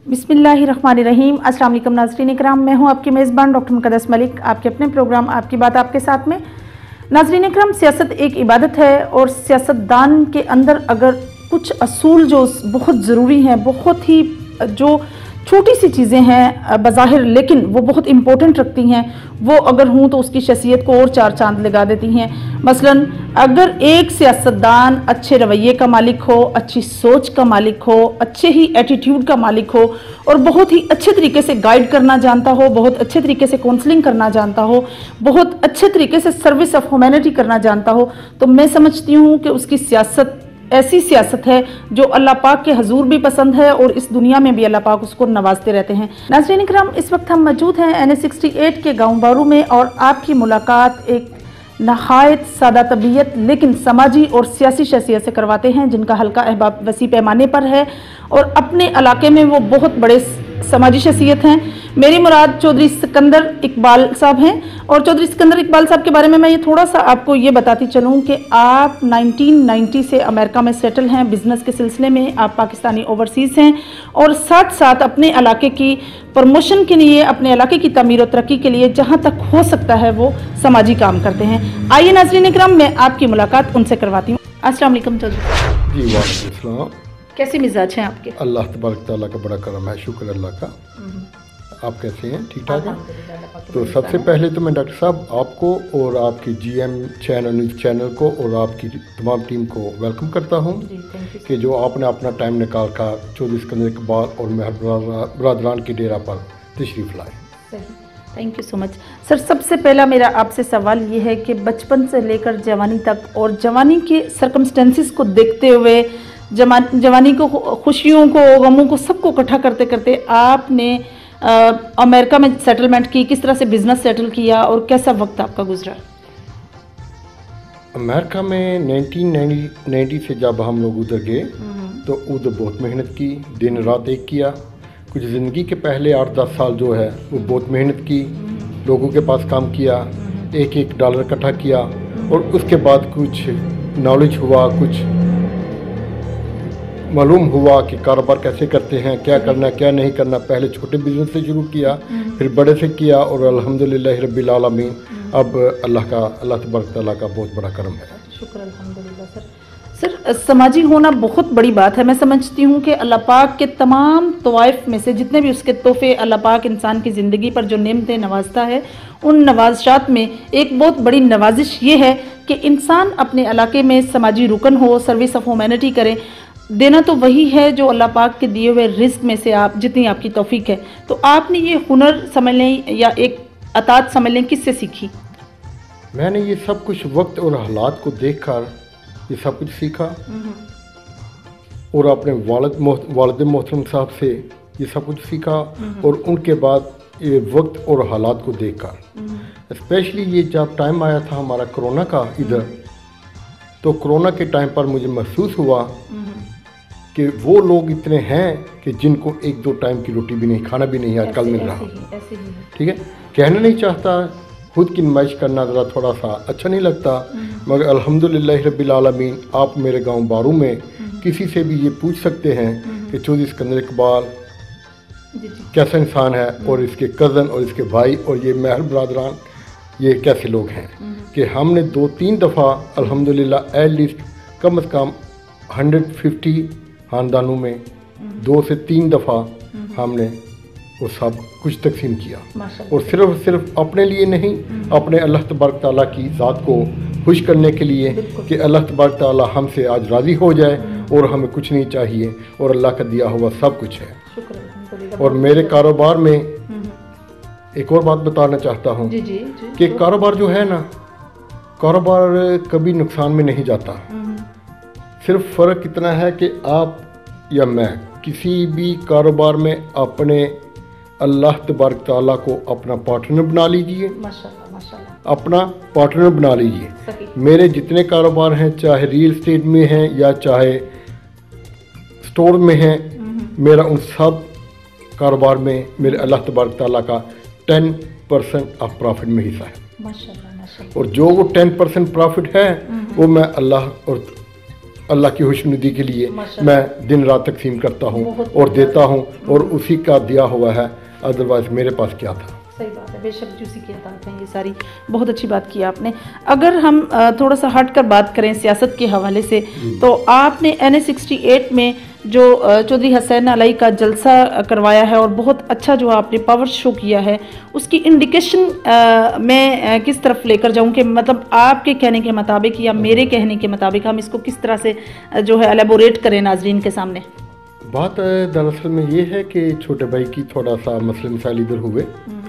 बिस्मिल्लाहिर्रहमानिर्रहीम। अस्सलाम वालेकुम नाज़रीन इकराम, मैं हूं आपकी मेज़बान डॉक्टर मुक़द्दस मलिक, आपके अपने प्रोग्राम आपकी बात आपके साथ में। नाज़रीन इकराम, सियासत एक इबादत है और सियासतदान के अंदर अगर कुछ असूल जो बहुत ज़रूरी हैं, बहुत ही जो छोटी सी चीज़ें हैं बज़ाहिर लेकिन वो बहुत इम्पोर्टेंट रखती हैं, वो अगर हों तो उसकी शख्सियत को और चार चांद लगा देती हैं। मसलन अगर एक सियासतदान अच्छे रवैये का मालिक हो, अच्छी सोच का मालिक हो, अच्छे ही एटीट्यूड का मालिक हो और बहुत ही अच्छे तरीके से गाइड करना जानता हो, बहुत अच्छे तरीके से काउंसलिंग करना जानता हो, बहुत अच्छे तरीके से सर्विस ऑफ ह्यूमैनिटी करना जानता हो, तो मैं समझती हूँ कि उसकी सियासत ऐसी सियासत है जो अल्लाह पाक के हजूर भी पसंद है और इस दुनिया में भी अल्लाह पाक उसको नवाजते रहते हैं। नाज़रीन इकराम, इस वक्त हम मौजूद हैं NH 68 के गाँव बारू में और आपकी मुलाकात एक नहायत सादा तबीयत लेकिन समाजी और सियासी शख्सियत से करवाते हैं जिनका हल्का अहबाब वसी पैमाने पर है और अपने इलाके में वो बहुत बड़े समाजी शख्सियत हैं। मेरी मुराद चौधरी सिकंदर इकबाल साहब हैं और चौधरी सिकंदर इकबाल साहब के बारे में मैं ये थोड़ा सा आपको ये बताती चलूँ कि आप 1990 से अमेरिका में सेटल हैं बिज़नेस के सिलसिले में, आप पाकिस्तानी ओवरसीज़ हैं और साथ साथ अपने इलाके की प्रमोशन के लिए, अपने इलाके की तमीर और तरक्की के लिए जहाँ तक हो सकता है वो समाजी काम करते हैं। आइए नाज़रीन इकराम, मैं आपकी मुलाकात उनसे करवाती हूँ। अस्सलाम वालेकुम चौधरी जी। वालेकुम अस्सलाम। कैसे मिजाज हैं आपके? अल्लाह तबारक तआला का बड़ा करम है, शुक्र अल्लाह का। आप कैसे हैं? ठीक ठाक हैं? तो सबसे पहले तो मैं डॉक्टर साहब आपको और आपकी GM चैनल न्यूज़ चैनल को और आपकी तमाम टीम को वेलकम करता हूं कि जो आपने अपना टाइम निकाल कर चौधरी सिकंदर इकबाल और मेहर बरादरान के डेरा पर तशरीफ़ लाए। Thank you so much sir. सबसे पहला मेरा आपसे सवाल ये है कि बचपन से लेकर जवानी तक और जवानी के सर्कमस्टेंसेस को देखते हुए, जवानी को, खुशियों को, गमों को, सबको इकट्ठा करते करते आपने अमेरिका में सेटलमेंट की, किस तरह से बिजनेस सेटल किया और कैसा वक्त आपका गुजरा? अमेरिका में 1990 से जब हम लोग उधर गए तो उधर बहुत मेहनत की, दिन रात एक किया। कुछ ज़िंदगी के पहले 8-10 साल जो है वो बहुत मेहनत की, लोगों के पास काम किया, एक डॉलर इकट्ठा किया और उसके बाद कुछ नॉलेज हुआ, कुछ मालूम हुआ कि कारोबार कैसे करते हैं, क्या करना क्या नहीं करना। पहले छोटे बिजनेस से शुरू किया, फिर बड़े से किया और अल्हम्दुलिल्लाह रब्बिल आलमीन अब अल्लाह तबारक तआला का बहुत बड़ा करम है। शुक्र अल्हम्दुलिल्लाह। सर समाजी होना बहुत बड़ी बात है। मैं समझती हूँ कि अल्लाह पाक के तमाम तवाइफ में से जितने भी उसके तोहफे अल्लाह पाक इंसान की ज़िंदगी पर जो नेमतें नवाजता है, उन नवाज़शात में एक बहुत बड़ी नवाजिश ये है कि इंसान अपने इलाके में समाजी रुकन हो, सर्विस ऑफ ह्यूमैनिटी करे। देना तो वही है जो अल्लाह पाक के दिए हुए रिस्क में से आप जितनी आपकी तौफीक है। तो आपने ये हुनर समझ लें या एक अतात समझ लें, किससे सीखी? मैंने ये सब कुछ वक्त और हालात को देखकर ये सब कुछ सीखा और अपने वालिद मोहतरम साहब से ये सब कुछ सीखा और उनके बाद ये वक्त और हालात को देखकर, स्पेशली ये जब टाइम आया था हमारा कोरोना का इधर, तो कोरोना के टाइम पर मुझे महसूस हुआ कि वो लोग इतने हैं कि जिनको 1-2 टाइम की रोटी भी नहीं, खाना भी नहीं आजकल मिल रहा। ठीक है, कहना नहीं चाहता, खुद की नुमाइश करना ज़रा थोड़ा सा अच्छा नहीं लगता, मगर अल्हम्दुलिल्लाह रब्बिल आलमीन आप मेरे गांव बारू में किसी से भी ये पूछ सकते हैं कि चौधरी सिकंदर इकबाल कैसा इंसान है और इसके कज़न और इसके भाई और ये मेहर बरादरान ये कैसे लोग हैं कि हमने 2-3 दफ़ा अल्हम्दुलिल्लाह एटलीस्ट कम से कम 150 ख़ानदानों में 2 से 3 दफ़ा हमने वो सब कुछ तकसीम किया और सिर्फ अपने लिए नहीं, अपने अल्लाह तबारक तआला की ज़ात को खुश करने के लिए कि अल्लाह तबारक तआला हमसे आज राज़ी हो जाए और हमें कुछ नहीं चाहिए और अल्लाह का दिया हुआ सब कुछ है। और मेरे कारोबार में एक और बात बताना चाहता हूँ कि कारोबार जो है ना, कारोबार कभी नुकसान में नहीं जाता। सिर्फ फ़र्क इतना है कि आप या मैं किसी भी कारोबार में अपने अल्लाह तबारक तआला को अपना पार्टनर बना लीजिए, माशाअल्लाह अपना पार्टनर बना लीजिए। मेरे जितने कारोबार हैं, चाहे रियल एस्टेट में हैं या चाहे स्टोर में हैं, मेरा उन सब कारोबार में मेरे अल्लाह तबारक तआला का 10% ऑफ प्रॉफिट में हिस्सा है। और जो वो 10% प्रॉफिट है वो मैं अल्लाह और اللہ کی खुशनुदी के लिए मैं दिन रात तकसीम करता हूँ और देता हूँ और उसी का दिया हुआ है, अदरवाइज मेरे पास क्या था। सही बात है, बेशक उसी की अतात हैं ये सारी। बहुत अच्छी बात की आपने। अगर हम थोड़ा सा हट कर बात करें सियासत के हवाले से, तो आपने NA68 में जो चौधरी हसैन अली का जलसा करवाया है और बहुत अच्छा जो आपने पावर शो किया है, उसकी इंडिकेशन मैं किस तरफ लेकर जाऊं कि मतलब आपके कहने के मुताबिक या मेरे कहने के मुताबिक हम इसको किस तरह से जो है एलेबोरेट करें नाजरीन के सामने? बात दरअसल में ये है कि छोटे भाई की थोड़ा सा मसले मसाइल इधर हुए,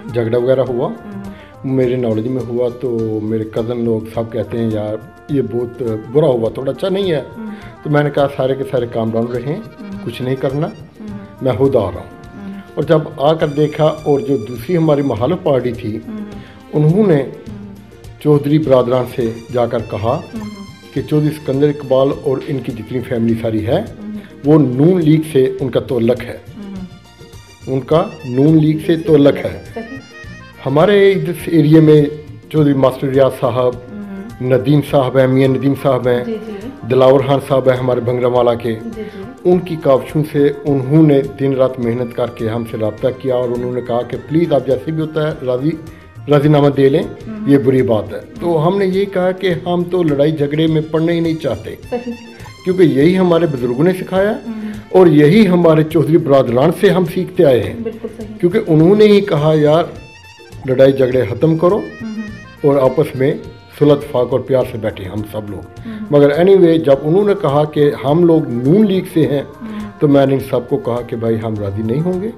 झगड़ा वगैरह हुआ, मेरे नॉलेज में हुआ, तो मेरे कज़न लोग सब कहते हैं यार ये बहुत बुरा हुआ, थोड़ा अच्छा नहीं है। तो मैंने कहा सारे के सारे काम डाउन रहें, कुछ नहीं करना, मैं खुद आ रहा हूँ। और जब आकर देखा, और जो दूसरी हमारी मुखालिफ पार्टी थी उन्होंने चौधरी बरादरान से जाकर कहा कि चौधरी सिकंदर इकबाल और इनकी जितनी फैमिली सारी है वो नून लीग से उनका तल्लुक़ है, उनका नून लीग से तल्लुक़ है। हमारे इस एरिया में चौधरी मास्टर रियाज साहब, नदीम साहब हैं, मियाँ नदीम साहब हैं, दिलावर खान साहब हैं हमारे भंगरावाला के, उनकी काविशों से उन्होंने दिन रात मेहनत करके हमसे रब्ता किया और उन्होंने कहा कि प्लीज़ आप जैसे भी होता है राजीनामा दे लें, ये बुरी बात है। तो हमने ये कहा कि हम तो लड़ाई झगड़े में पड़ना ही नहीं चाहते, क्योंकि यही हमारे बुजुर्गों ने सिखाया और यही हमारे चौधरी बरादरान से हम सीखते आए हैं, क्योंकि उन्होंने ही कहा यार लड़ाई झगड़े ख़त्म करो और आपस में सुलह इत्तेफाक और प्यार से बैठे हम सब लोग। मगर एनीवे जब उन्होंने कहा कि हम लोग नून लीग से हैं, तो मैंने इन सबको कहा कि भाई हम राज़ी नहीं होंगे।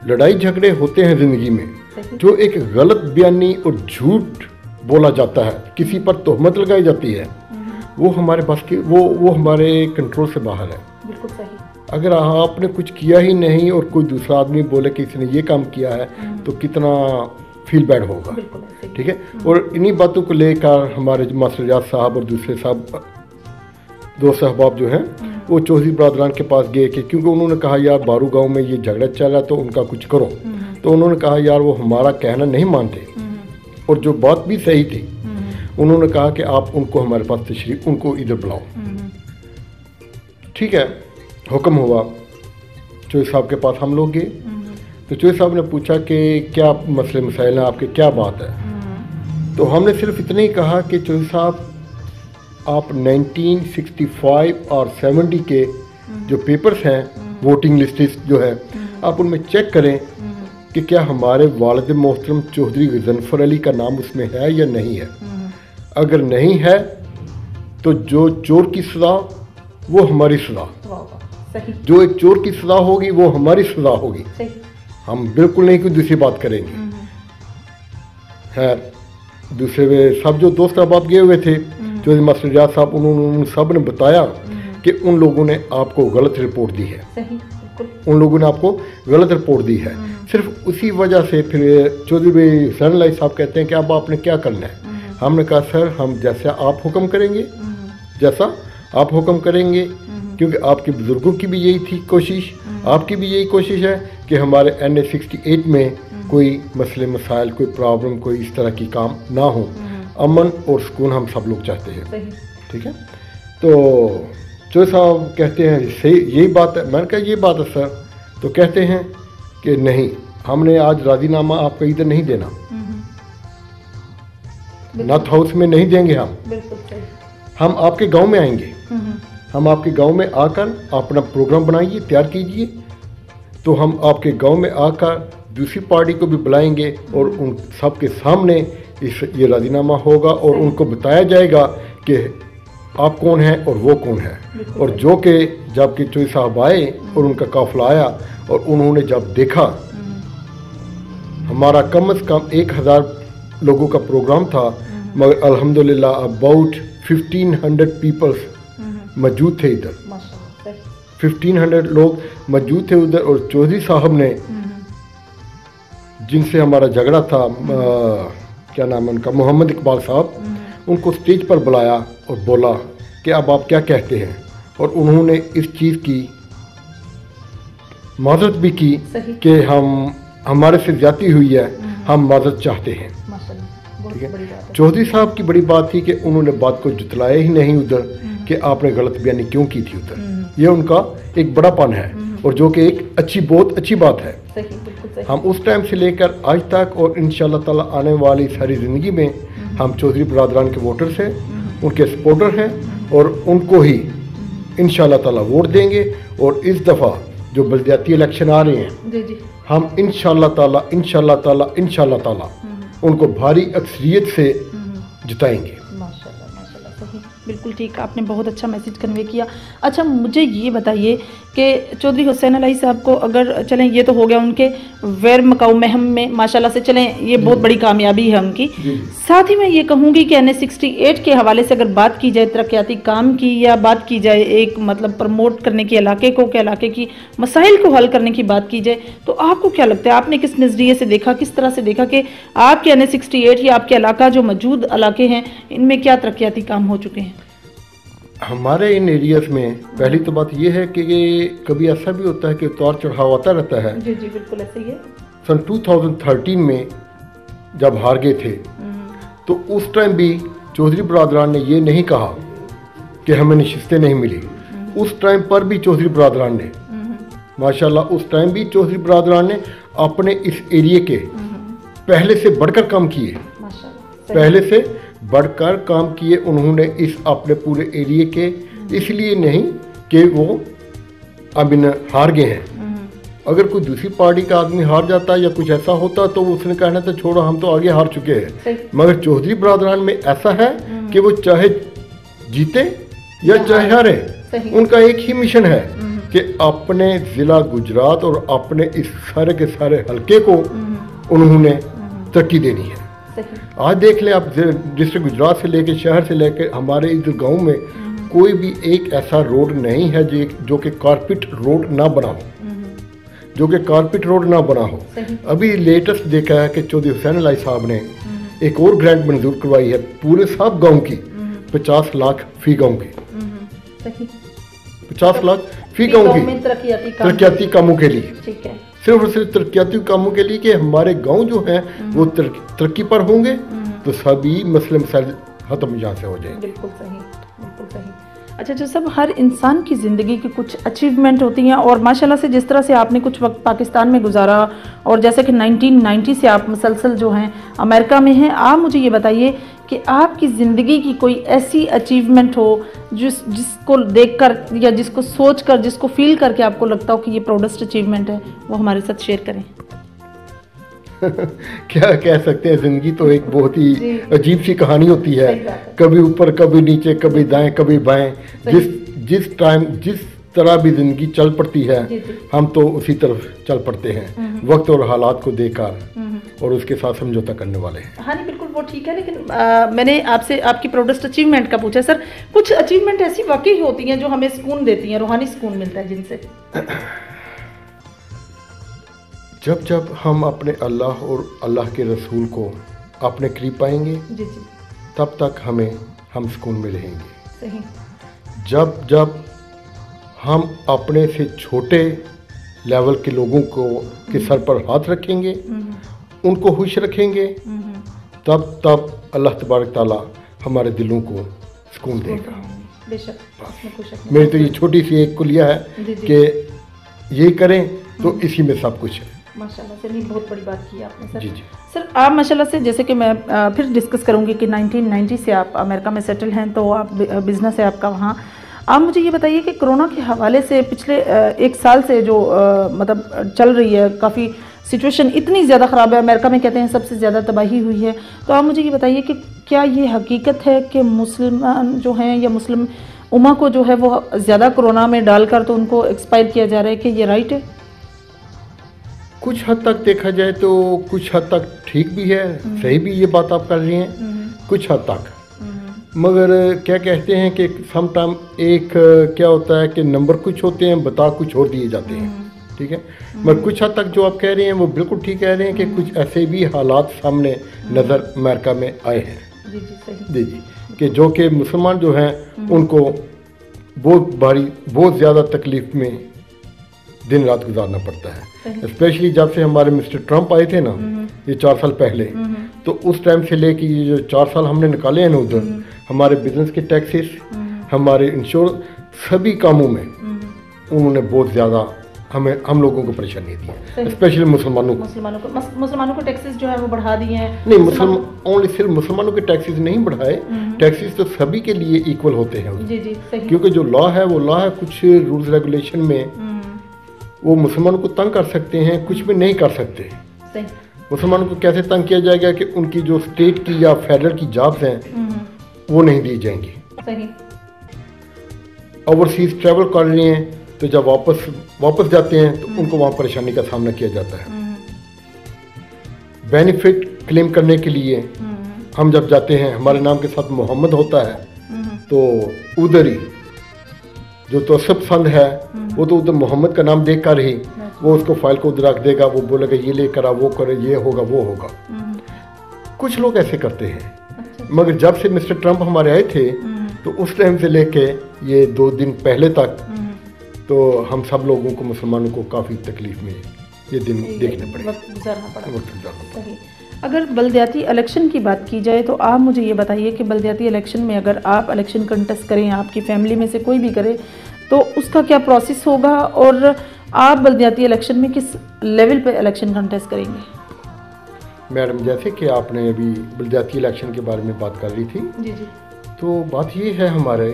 लड़ाई झगड़े होते हैं ज़िंदगी में, जो एक गलत बयानी और झूठ बोला जाता है, किसी पर तोहमत लगाई जाती है, वो हमारे बस की वो हमारे कंट्रोल से बाहर है। बिल्कुल सही। अगर आपने कुछ किया ही नहीं और कोई दूसरा आदमी बोले कि इसने ये काम किया है, तो कितना फील बैड होगा, ठीक है। और इन्हीं बातों को लेकर हमारे मास्टर रियाज साहब और दूसरे साहब दो साहबाब जो हैं वो चौधरी बरादरान के पास गए कि क्योंकि उन्होंने कहा यार बारू गांव में ये झगड़ा चल रहा है तो उनका कुछ करो। तो उन्होंने कहा यार वो हमारा कहना नहीं मानते, और जो बात भी सही थी, उन्होंने कहा कि आप उनको हमारे पास तशरीफ, उनको इधर बुलाओ। ठीक है, हुक्म हुआ, चौधरी साहब के पास हम लोग गए। तो चौधरी साहब ने पूछा कि क्या मसले मसाइल हैं आपके, क्या बात है। तो हमने सिर्फ इतना ही कहा कि चौधरी साहब आप 1965 और 70 के जो पेपर्स हैं, वोटिंग लिस्ट जो है, आप उनमें चेक करें कि क्या हमारे वालिद मोहतरम चौधरी गजनफर अली का नाम उसमें है या नहीं है। अगर नहीं है तो जो चोर की सज़ा वो हमारी सज़ा, जो एक चोर की सज़ा होगी वो हमारी सज़ा होगी। हम बिल्कुल नहीं कोई दूसरी बात करेंगे। खैर दूसरे सब जो दोस्त अहबाब गए हुए थे, चौधरी मास्टर रियाज साहब, उन्होंने सब ने बताया कि उन लोगों ने आपको गलत रिपोर्ट दी है, उन लोगों ने आपको गलत रिपोर्ट दी है। सिर्फ उसी वजह से फिर चौधरी हसैन अली साहब कहते हैं कि अब आपने क्या करना है। हमने कहा सर हम जैसा आप हुक्म करेंगे, जैसा आप हुक्म करेंगे, क्योंकि आपके बुजुर्गों की भी यही थी कोशिश, आपकी भी यही कोशिश है कि हमारे NA68 में कोई मसले मसाइल, कोई प्रॉब्लम, कोई इस तरह की काम ना हो। अमन और सुकून हम सब लोग चाहते हैं, ठीक है। तो चौधरी साहब कहते हैं सही यही बात है। मैंने कहा ये बात है सर। तो कहते हैं कि नहीं, हमने आज राजीनामा आपका इधर नहीं देना, नॉर्थ हाउस में नहीं देंगे, हम आपके गांव में आएंगे, हम आपके गांव में आकर अपना प्रोग्राम बनाइए, तैयार कीजिए, तो हम आपके गांव में आकर दूसरी पार्टी को भी बुलाएंगे और उन सब के सामने ये राजीनामा होगा और उनको बताया जाएगा कि आप कौन हैं और वो कौन है। और जो कि जब कि चौधरी साहब आए और उनका काफिला आया और उन्होंने जब देखा हमारा कम से कम 1000 लोगों का प्रोग्राम था, मगर अल्हम्दुलिल्लाह अबाउट 1500 पीपल्स मौजूद थे इधर, 1500 लोग मौजूद थे उधर। और चौधरी साहब ने जिनसे हमारा झगड़ा था, क्या नाम है उनका, मोहम्मद इकबाल साहब, उनको स्टेज पर बुलाया और बोला कि अब आप क्या कहते हैं। और उन्होंने इस चीज़ की माजरत भी की कि हमारे से ज्यादती हुई है, हम माजरत चाहते हैं, ठीक है। चौधरी साहब की बड़ी बात थी कि उन्होंने बात को जुतलाया ही नहीं उधर कि کہ آپ نے غلط بیانی کیوں کی تھی ادھر. یہ ان کا ایک بڑا پن ہے اور جو کہ ایک بہت اچھی بات ہے. ہم اس ٹائم سے لے کر آج تک اور انشاءاللہ تعالی آنے والی ساری زندگی میں ہم چودھری برادران کے ووٹرز ہیں, ان کے سپورٹر ہیں اور ان کو ہی انشاءاللہ تعالی ووٹ دیں گے. اور اس دفعہ جو بلدیاتی الیکشن آ رہے ہیں ہم انشاءاللہ تعالی ان کو بھاری اکثریت سے جتائیں گے. بالکل ٹھیک, آپ نے بہت اچھا میسیج کنوے کیا. اچھا مجھے یہ بتائیے کہ چودھری حسین الہی صاحب کو اگر چلیں, یہ تو ہو گیا ان کے ویر مکاؤ مہم میں ماشاءاللہ سے چلیں, یہ بہت بڑی کامیابی ہے ان کی. ساتھ ہی میں یہ کہوں گی کہ NH-68 کے حوالے سے اگر بات کی جائے ترقیاتی کام کی, یا بات کی جائے ایک مطلب پروموٹ کرنے کی علاقے کو, کہ علاقے کی مسائل کو حل کرنے کی بات کی جائے, تو آپ کو کیا لگتا ہے, آپ نے کس نظریے سے دیکھا, کس طرح سے دیکھا کہ آپ کے NH-68 یا آپ کے علاقہ جو موجود علاقے ہیں ان میں کیا ترقیاتی کام ہو چکے ہیں؟ ہمارے ان ایریاز میں پہلی تو بات یہ ہے کہ کبھی ایسا بھی ہوتا ہے کہ اتار چڑھاؤ آتا رہتا ہے. جی بالکل ایسے ہی ہے. سن 2013 میں جب ہار گئے تھے تو اس ٹائم بھی چودھری برادران نے یہ نہیں کہا کہ ہمیں نشستیں نہیں ملی. اس ٹائم پر بھی چودھری برادران نے ماشاءاللہ اس ٹائم بھی چودھری برادران نے اپنے اس ایریے کے پہلے سے بڑھ کر کام کیے, پہلے سے بڑھ کر کام کیے انہوں نے اس اپنے پورے ایریے کے. اس لیے نہیں کہ وہ اب ہار گئے ہیں. اگر کوئی دوسری پارٹی کا آدمی ہار جاتا یا کچھ ایسا ہوتا تو اس نے کہنا تھا چھوڑو ہم تو آگے ہار چکے ہیں. مگر چودھری برادران میں ایسا ہے کہ وہ چاہے جیتے یا چاہے ہارے, ان کا ایک ہی مشن ہے کہ اپنے ضلع گجرات اور اپنے اس سارے کے سارے حلقے کو انہوں نے ترقی دینی ہے. آج دیکھ لیں آپ, ڈسٹرکٹ گجرات سے لے کے شہر سے لے کے ہمارے ادھر گاؤں میں کوئی بھی ایک ایسا روڈ نہیں ہے جو کہ کارپیٹ روڈ نہ بنا ہو, ابھی لیٹسٹ دیکھا ہے کہ چودھری حسین الہی صاحب نے ایک اور گرانٹ منظور کروائی ہے پورے سب گاؤں کی, 50 لاکھ فی گاؤں کی, 50 لاکھ فی گاؤں کی ترقیاتی کاموں کے لیے, صرف اور صرف ترقیاتی کاموں کے لیے کہ ہمارے گاؤں جو ہیں وہ ترقی پر ہوں گے تو سبھی مسئلے مسائل ختم یہاں سے ہو جائیں گے. بالکل صحیح. اچھا جو سب ہر انسان کی زندگی کی کچھ اچیومنٹ ہوتی ہیں, اور ماشاءاللہ سے جس طرح سے آپ نے کچھ وقت پاکستان میں گزارا اور جیسے کہ 1990 سے آپ مسلسل جو ہیں امریکہ میں ہیں, آپ مجھے یہ بتائیے کہ آپ کی زندگی کی کوئی ایسی اچیومنٹ ہو جس کو دیکھ کر یا جس کو سوچ کر, جس کو فیل کر کے آپ کو لگتا ہو کہ یہ پروڈسٹ اچیومنٹ ہے, وہ ہمارے ساتھ شیئر کریں. کیا کہہ سکتے ہیں, زندگی تو ایک بہت ہی عجیب سی کہانی ہوتی ہے, کبھی اوپر کبھی نیچے, کبھی دائیں کبھی بائیں. جس ٹائم جس طرح بھی زندگی چل پڑتی ہے ہم تو اسی طرف چل پڑتے ہیں, وقت اور حالات کو دیکھ کر اور اس کے ساتھ سمجھوتا کرنے والے ہیں. ہاں جی بالکل وہ ٹھیک ہے, لیکن میں نے آپ سے آپ کی پروڈسٹ اچیومنٹ کا پوچھا. سر کچھ اچیومنٹ ایسی واقعی ہوتی ہیں جو ہمیں سکون دیتی ہیں, روحانی سکون ملتا ہے جن سے. جب ہم اپنے اللہ اور اللہ کے رسول کو اپنے قریب پائیں گے تب تک ہم سکون میں رہیں گے. جب ہم اپنے سے چھوٹے لیول کے لوگوں کے سر پر ہاتھ رکھیں گے, ان کو خوش رکھیں گے, تب اللہ تبارک تعالیٰ ہمارے دلوں کو سکون دے گا. میری تو یہ چھوٹی سی ایک کلیہ ہے کہ یہ کریں تو اسی میں سب کچھ ہے. ماشاءاللہ سے نہیں, بہت بڑی بات کی آپ نے سر. سر آپ ماشاءاللہ سے, جیسے کہ میں پھر ڈسکس کروں گی کہ 1990 سے آپ امریکہ میں سیٹل ہیں, تو آپ بزنس ہے آپ کا وہاں. آپ مجھے یہ بتائیے کہ کرونا کے حوالے سے پچھلے ایک سال سے جو مطلب چل رہی ہے, کافی سچویشن اتنی زیادہ خراب ہے, امریکہ میں کہتے ہیں سب سے زیادہ تباہی ہوئی ہے, تو آپ مجھے یہ بتائیے کہ کیا یہ حقیقت ہے کہ مسلمان جو ہیں یا مسلم امہ کو جو ہے وہ زیادہ کرونا میں ڈال کر تو ان کو ایکسپائر کیا جا رہا ہے, کہ یہ رائٹ ہے؟ کچھ حد تک دیکھا جائے تو کچھ حد تک ٹھیک بھی ہے, صحیح بھی یہ بات آپ کر رہی ہیں کچھ حد تک. مگر کیا کہتے ہیں کہ سم ٹائم ایک کیا ہوتا ہے کہ نمبر کچھ ہوتے ہیں, بتا کچھ اور دیے جاتے ہیں, ٹھیک ہے. مگر کچھ حد تک جو آپ کہہ رہے ہیں وہ بالکل ٹھیک کہہ رہے ہیں کہ کچھ ایسے بھی حالات سامنے نظر امریکہ میں آئے ہیں جی کہ جو کہ مسلمان جو ہیں ان کو بہت زیادہ تکلیف میں دن رات گزارنا پڑتا ہے. اسپیشلی جب سے ہمارے مسٹر ٹرمپ آئے تھے نا, یہ 4 سال پہلے, تو اس ٹائم سے لے کے یہ جو 4 سال ہم نے نکالے ہیں نا ادھر, ہمارے بزنس کے ٹیکسز, हमारे इंश्योरेंस सभी कामों में उन्होंने बहुत ज़्यादा हम लोगों को परेशानी दी है, स्पेशली मुसलमानों को टैक्सेस जो है वो बढ़ा दिए हैं। नहीं, ओनली सिर्फ मुसलमानों के टैक्सेस नहीं बढ़ाए, टैक्सेस तो सभी के लिए इक्वल होते हैं। जी जी सही। क्योंकि जो लॉ है वो लॉ है, कुछ रूल्स रेगुलेशन में वो मुसलमानों को तंग कर सकते हैं, कुछ भी नहीं कर सकते। सही। मुसलमानों को कैसे तंग किया जाएगा कि उनकी जो स्टेट की या फेडरल की जॉब्स हैं वो नहीं दी जाएंगी। सही। ओवरसीज ट्रैवल कर रहे हैं तो जब वापस जाते हैं तो उनको वहाँ परेशानी का सामना किया जाता है। बेनिफिट क्लेम करने के लिए हम जब जाते हैं, हमारे नाम के साथ मोहम्मद होता है तो उधर ही जो तोसब फंड है वो तो उधर मोहम्मद का नाम देख कर ही वो उसको फाइल को उधर रख देगा, वो बोलेगा ये लेकर आ, वो करे, ये होगा वो होगा। कुछ लोग ऐसे करते हैं। मगर जब से मिस्टर ट्रंप हमारे आए थे तो उस टाइम से लेके ये 2 दिन पहले तक तो हम सब लोगों को, मुसलमानों को काफ़ी तकलीफ में ये दिन देखने पड़े, वक्त गुजारना पड़ा। सही। अगर बलदियाती इलेक्शन की बात की जाए तो आप मुझे ये बताइए कि बलदियाती इलेक्शन में अगर आप इलेक्शन कंटेस्ट करें, आपकी फैमिली में से कोई भी करे, तो उसका क्या प्रोसेस होगा और आप बलदियाती इलेक्शन में किस लेवल पे इलेक्शन कंटेस्ट करेंगे? मैडम, जैसे कि आपने अभी बलदियाती इलेक्शन के बारे में बात कर रही थी, जी जी, तो बात ये है हमारे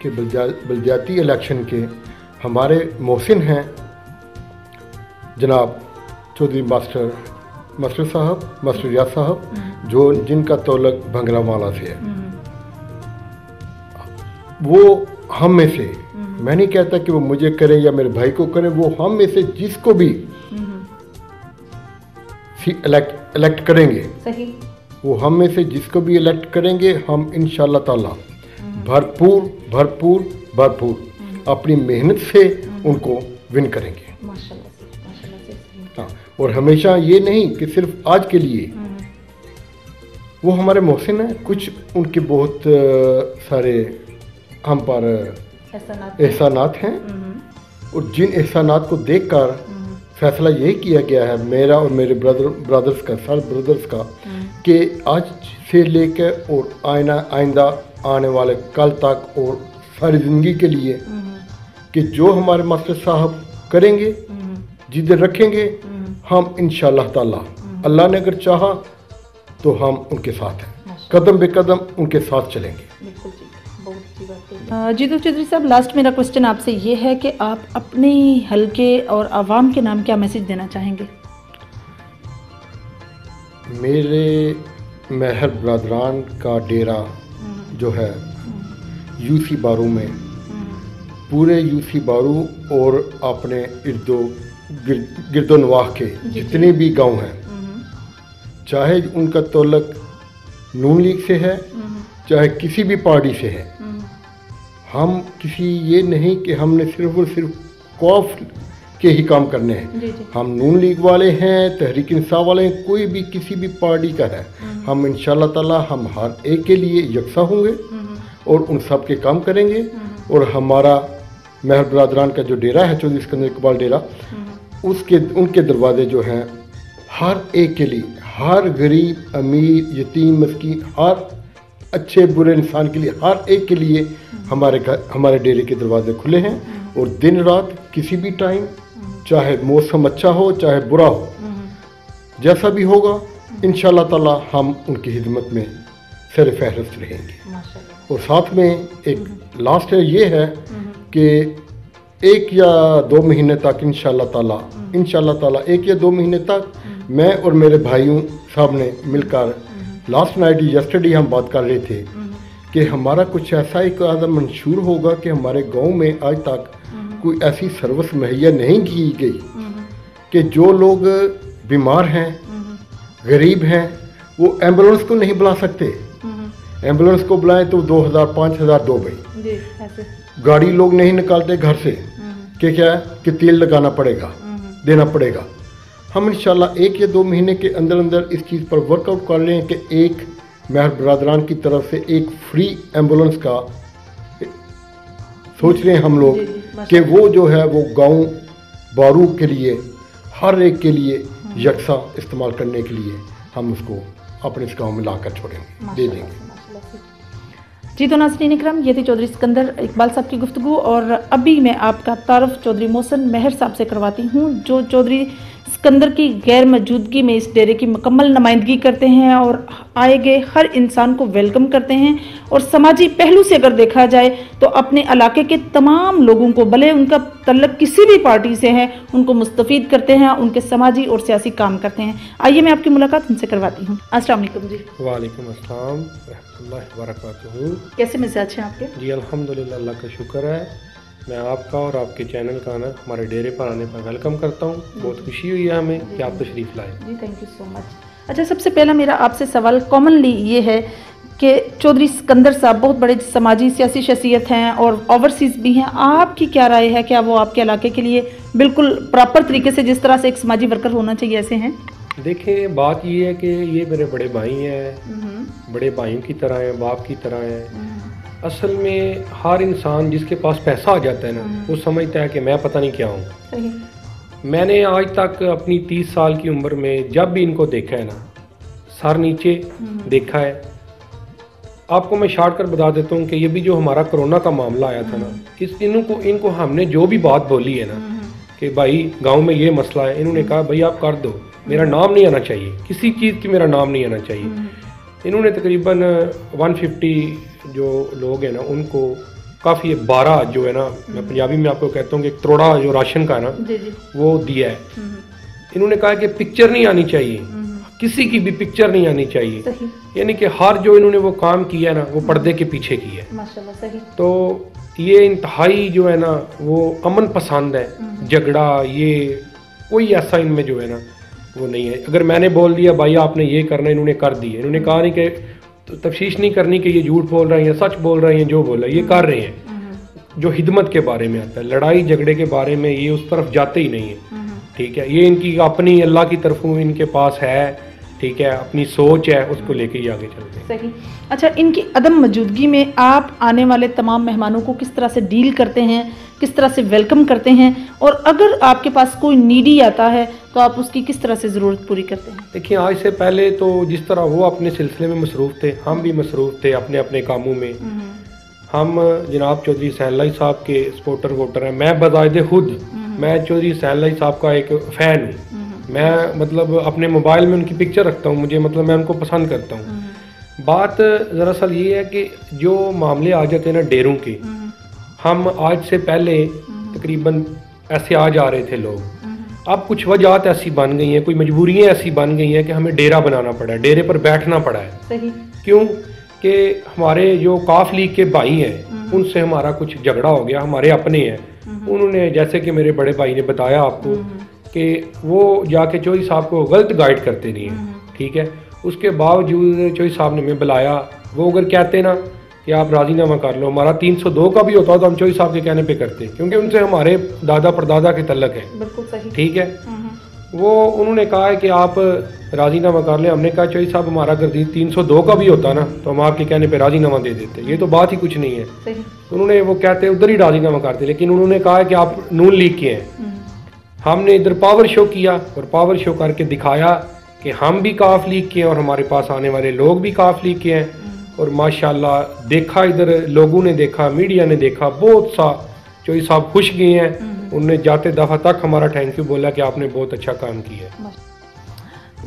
कि बलदियाती इलेक्शन के हमारे मोहसिन हैं जनाब चौधरी मास्टर साहब, मास्टर रियाज साहब, जो जिनका तौलक भंगरावाला से है। वो हम में से, मैं नहीं कहता कि वो मुझे करें या मेरे भाई को करें, वो हम में से जिसको भी इलेक्ट करेंगे, सही, वो हम में से जिसको भी इलेक्ट करेंगे, हम इंशाल्लाह ताला भरपूर अपनी मेहनत से उनको विन करेंगे। माशाल्लाह से। हाँ, और हमेशा ये नहीं कि सिर्फ आज के लिए। वो हमारे मोहसिन हैं, कुछ उनके बहुत सारे हम पर एहसानात हैं, और जिन एहसानात को देखकर फैसला यही किया गया है मेरा और मेरे ब्रदर्स का कि आज से लेकर और आइंदा आने वाले कल तक और सारी ज़िंदगी के लिए कि जो हमारे मास्टर साहब करेंगे, जिधर रखेंगे, हम इंशाल्लाह ताला, अल्लाह ने अगर चाहा तो हम उनके साथ हैं, कदम बे कदम उनके साथ चलेंगे। बिल्कुल जी, बहुत अच्छी बात है। जी तो चौधरी साहब, लास्ट मेरा क्वेश्चन आपसे ये है कि आप अपने हलके और आवाम के नाम क्या मैसेज देना चाहेंगे? मेरे महर बरदरान का डेरा जो है यूसी बारू में, पूरे यूसी बारू और अपने गिरदोनवाह के जितने भी गांव हैं, चाहे उनका तौलक नून लीग से है, चाहे किसी भी पार्टी से है, हम किसी ये नहीं कि हमने सिर्फ और सिर्फ कौफ के ही काम करने हैं। जी जी। हम नून लीग वाले हैं, तहरीक इंसाफ वाले हैं, कोई भी किसी भी पार्टी का है, हम इंशाल्लाह ताला हम हर एक के लिए यकसा होंगे और उन सब के काम करेंगे। और हमारा महर बरदरान का जो डेरा है, चौधरी सिकंदर इकबाल डेरा, उनके दरवाजे जो हैं हर एक के लिए, हर गरीब, अमीर, यतीम, मस्कीन, हर अच्छे बुरे इंसान के लिए, हर एक के लिए हमारे डेरे के दरवाजे खुले हैं। और दिन रात किसी भी टाइम, चाहे मौसम अच्छा हो चाहे बुरा हो, जैसा भी होगा, इंशाल्लाह ताला हम उनकी खिदमत में सर फहरिस्त रहेंगे। और साथ में एक लास्ट ये है कि 1 या 2 महीने तक इंशाल्लाह ताला 1 या 2 महीने तक मैं और मेरे भाइयों साहब ने मिलकर लास्ट नाइट यस्टरडे हम बात कर रहे थे कि हमारा कुछ ऐसा एक आदम मंशूर होगा कि हमारे गांव में आज तक कोई ऐसी सर्विस मुहैया नहीं की गई कि जो लोग बीमार हैं, गरीब हैं, वो एम्बुलेंस को नहीं बुला सकते। एम्बुलेंस को बुलाएं तो 2000 5000 दो भाई, गाड़ी लोग नहीं निकालते घर से कि क्या है कि तेल लगाना पड़ेगा, देना पड़ेगा। हम इंशाल्लाह 1 या 2 महीने के अंदर अंदर इस चीज़ पर वर्कआउट कर रहे हैं कि एक महर बरदरान की तरफ से एक फ्री एम्बुलेंस का सोच रहे हैं हम लोग कि वो जो है वो गांव बारू के लिए, हर एक के लिए यकसा इस्तेमाल करने के लिए हम उसको अपने इस गाँव में ला कर छोड़ेंगे, दे देंगे। जी तो नाज़रीन इकराम, ये थी चौधरी सिकंदर इकबाल साहब की गुफ्तगू, और अभी मैं आपका तारुफ चौधरी मोहसिन मेहर साहब से करवाती हूँ, जो चौधरी सिकंदर की गैर मौजूदगी में इस डेरे की मुकम्मल नुमाइंदगी करते हैं और आए गए हर इंसान को वेलकम करते हैं। और समाजी पहलू से अगर देखा जाए तो अपने इलाके के तमाम लोगों को, भले उनका तल्लक किसी भी पार्टी से है, उनको मुस्तफ़ीद करते हैं, उनके समाजी और सियासी काम करते हैं। आइए मैं आपकी मुलाकात उनसे करवाती हूँ। अस्सलाम वालेकुम जी। वालेकुम अस्सलाम रहमतुल्लाहि व बरकातहू। कैसे मिजाज हैं आपके? जी अल्हम्दुलिल्लाह, अल्लाह का शुक्र है। मैं आपका और आपके चैनल का ना हमारे डेरे पर आने पर वेलकम करता हूँ। बहुत खुशी हुई है हमें कि आप तशरीफ़ लाए। जी थैंक यू सो मच। अच्छा, सबसे पहला मेरा आपसे सवाल कॉमनली ये है कि चौधरी सिकंदर साहब बहुत बड़े समाजी सियासी शख्सियत हैं और ओवरसीज़ भी हैं। आपकी क्या राय है, क्या वो आपके इलाके के लिए बिल्कुल प्रॉपर तरीके से जिस तरह से एक समाजी वर्कर होना चाहिए ऐसे हैं? देखें, बात ये है कि ये मेरे बड़े भाई हैं, बड़े भाइयों की तरह हैं, बाप की तरह हैं। असल में हर इंसान जिसके पास पैसा आ जाता है ना, वो समझता है कि मैं पता नहीं क्या हूँ। मैंने आज तक अपनी 30 साल की उम्र में जब भी इनको देखा है ना, सर नीचे देखा है। आपको मैं शॉर्ट कर बता देता हूँ कि ये भी जो हमारा कोरोना का मामला आया था ना, इनको हमने जो भी बात बोली है ना कि भाई गांव में ये मसला है, इन्होंने कहा भाई आप कर दो, मेरा नाम नहीं आना चाहिए, किसी चीज़ की मेरा नाम नहीं आना चाहिए। इन्होंने तकरीबन 150 जो लोग हैं ना, उनको काफ़ी 12 जो है ना, मैं पंजाबी में आपको कहता हूँ कि त्रोड़ा जो राशन का ना वो दिया है। इन्होंने कहा कि पिक्चर नहीं आनी चाहिए, किसी की भी पिक्चर नहीं आनी चाहिए, यानी कि हर जो इन्होंने वो काम किया है ना, वो पर्दे के पीछे किया है। माशाल्लाह, सही। तो ये इंतहाई जो है ना वो अमन पसंद है, झगड़ा ये कोई ऐसा इनमें जो है ना वो नहीं है। अगर मैंने बोल दिया भाई आपने ये करना, इन्होंने कर दिया। इन्होंने कहा नहीं कि तो तफ्तीश नहीं करनी कि ये झूठ बोल रहे हैं या सच बोल रहे हैं, जो बोल रहे हैं ये कर रहे हैं। जो हिदमत के बारे में आता है, लड़ाई झगड़े के बारे में, ये उस तरफ जाते ही नहीं है। ठीक है, ये इनकी अपनी अल्लाह की तरफों इनके पास है, ठीक है, अपनी सोच है, उसको लेके ही आगे चलते हैं। सही। अच्छा, इनकी अदम मौजूदगी में आप आने वाले तमाम मेहमानों को किस तरह से डील करते हैं, किस तरह से वेलकम करते हैं, और अगर आपके पास कोई नीडी आता है तो आप उसकी किस तरह से ज़रूरत पूरी करते हैं? देखिए, आज से पहले तो जिस तरह वो अपने सिलसिले में मसरूफ़ थे, हम भी मसरूफ़ थे अपने अपने कामों में। हम जनाब चौधरी हुसैन साहब के सपोर्टर वोटर हैं। मैं बज़ाहिद खुद मैं चौधरी हुसैन साहब का एक फ़ैन हूँ। मैं मतलब अपने मोबाइल में उनकी पिक्चर रखता हूँ, मुझे मतलब मैं उनको पसंद करता हूँ। बात दरअसल ये है कि जो मामले आ जाते हैं ना डेरों के, हम आज से पहले तकरीबन ऐसे आ जा रहे थे लोग। अब कुछ वजहात ऐसी बन गई हैं, कोई मजबूरियाँ ऐसी बन गई हैं कि हमें डेरा बनाना पड़ा है, डेरे पर बैठना पड़ा है। सही। क्यों कि हमारे जो काफ लीग के भाई हैं उनसे हमारा कुछ झगड़ा हो गया, हमारे अपने हैं। उन्होंने, जैसे कि मेरे बड़े भाई ने बताया आपको, कि वो जाके चौधरी साहब को गलत गाइड करते नहीं हैं। ठीक है, उसके बावजूद चौधरी साहब ने हमें बुलाया। वो अगर कहते ना कि आप राजीनामा कर लो, हमारा 302 का भी होता तो हम चौधरी साहब के कहने पे करते, क्योंकि उनसे हमारे दादा परदादा के तल्लक है। बिल्कुल सही। ठीक है, वो उन्होंने कहा है कि आप राजीनामा कर लें। हमने कहा चौधरी साहब हमारा अगर 302 का भी होता ना तो हम आपके कहने पे राजीनामा दे देते, ये तो बात ही कुछ नहीं है। सही। उन्होंने वो कहते उधर ही राजीनामा करते, लेकिन उन्होंने कहा कि आप नून लीग के हैं। हमने इधर पावर शो किया और पावर शो करके दिखाया कि हम भी काफ लीग के हैं और हमारे पास आने वाले लोग भी काफ लीग के हैं। और माशाल्लाह देखा, इधर लोगों ने देखा, मीडिया ने देखा, बहुत सा चौधरी साहब खुश गए हैं। उन्होंने जाते दफ़ा तक हमारा थैंक यू बोला कि आपने बहुत अच्छा काम किया।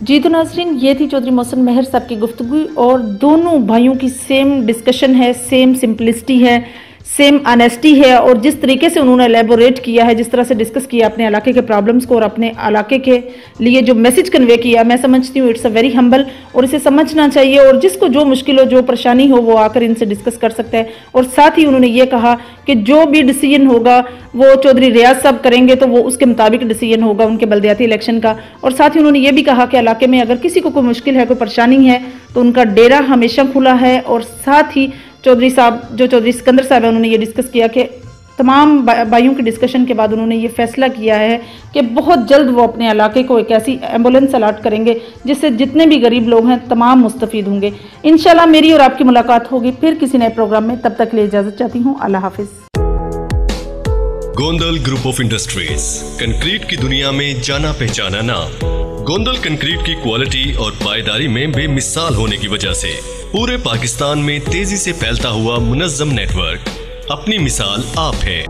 जी तो नाज़रीन, ये थी चौधरी मोहसिन मेहर साहब की गुफ्तगू, और दोनों भाइयों की सेम डिस्कशन है, सेम सिंपलिसिटी है, सेम ऑनेस्टी है। और जिस तरीके से उन्होंने एलेबोरेट किया है, जिस तरह से डिस्कस किया अपने इलाके के प्रॉब्लम्स को और अपने इलाके के लिए जो मैसेज कन्वे किया, मैं समझती हूँ इट्स अ वेरी हम्बल, और इसे समझना चाहिए। और जिसको जो मुश्किल हो, जो परेशानी हो, वो आकर इनसे डिस्कस कर सकता है। और साथ ही उन्होंने ये कहा कि जो भी डिसीजन होगा वो चौधरी रियाज साहब करेंगे तो वो उसके मुताबिक डिसीजन होगा उनके बल्दियाती इलेक्शन का। और साथ ही उन्होंने ये भी कहा कि इलाके में अगर किसी को कोई मुश्किल है, कोई परेशानी है, तो उनका डेरा हमेशा खुला है। और साथ ही चौधरी साहब, जो चौधरी सिकंदर साहब है, उन्होंने ये डिस्कस किया कि तमाम भाइयों के डिस्कशन के बाद उन्होंने ये फैसला किया है कि बहुत जल्द वो अपने इलाके को एक ऐसी एम्बुलेंस अलॉट करेंगे जिससे जितने भी गरीब लोग हैं तमाम मुस्तफीद होंगे। इंशाल्लाह मेरी और आपकी मुलाकात होगी फिर किसी नए प्रोग्राम में। तब तक के लिए इजाज़त चाहती हूँ। अल्लाह हाफिज़। Gondal group of industries, concrete की दुनिया में जाना पहचाना नाम। गोंदल कंक्रीट की क्वालिटी और पायदारी में बेमिसाल होने की वजह से पूरे पाकिस्तान में तेजी से फैलता हुआ मुनज़्ज़म नेटवर्क अपनी मिसाल आप है।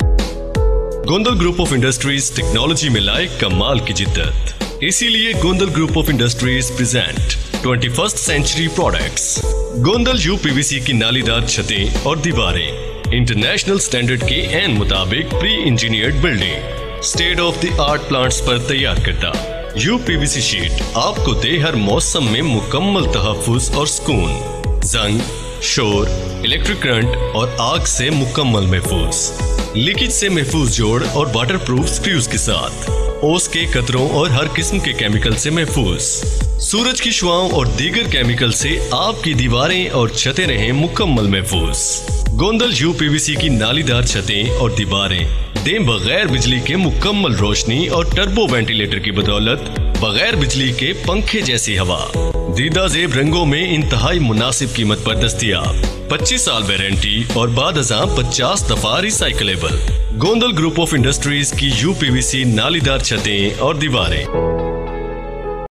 Gondal group of industries technology में लाए कमाल की जिद्दत, इसीलिए Gondal group of industries present 21st century products. Gondal UPVC की नालीदार छतें और दीवारें, इंटरनेशनल स्टैंडर्ड के एन मुताबिक pre engineered building, state of the art plants पर तैयार करता UPVC शीट आपको दे हर मौसम में मुकम्मल तहफ़्फ़ुज़ और सुकून। जंग, शोर, इलेक्ट्रिक करंट और आग से मुकम्मल महफूज, लीकेज से महफूज जोड़ और वाटर प्रूफ स्क्रूज के साथ, ओस के कतरों और हर किस्म के केमिकल से महफूज, सूरज की शुआओं और दीगर केमिकल से आपकी दीवारें और छतें रहें मुकम्मल महफूज। गोंदल UPVC की नालीदार छतें और दीवारें दें बगैर बिजली के मुकम्मल रोशनी और टर्बो वेंटिलेटर की बदौलत बगैर बिजली के पंखे जैसी हवा, दीदा जेब रंगों में इंतहाई मुनासिब कीमत पर दस्तयाब, 25 साल वारंटी और बाद अज़ां 50 दफा recyclable. Gondal group of industries की UPVC नालीदार छतें और दीवारें।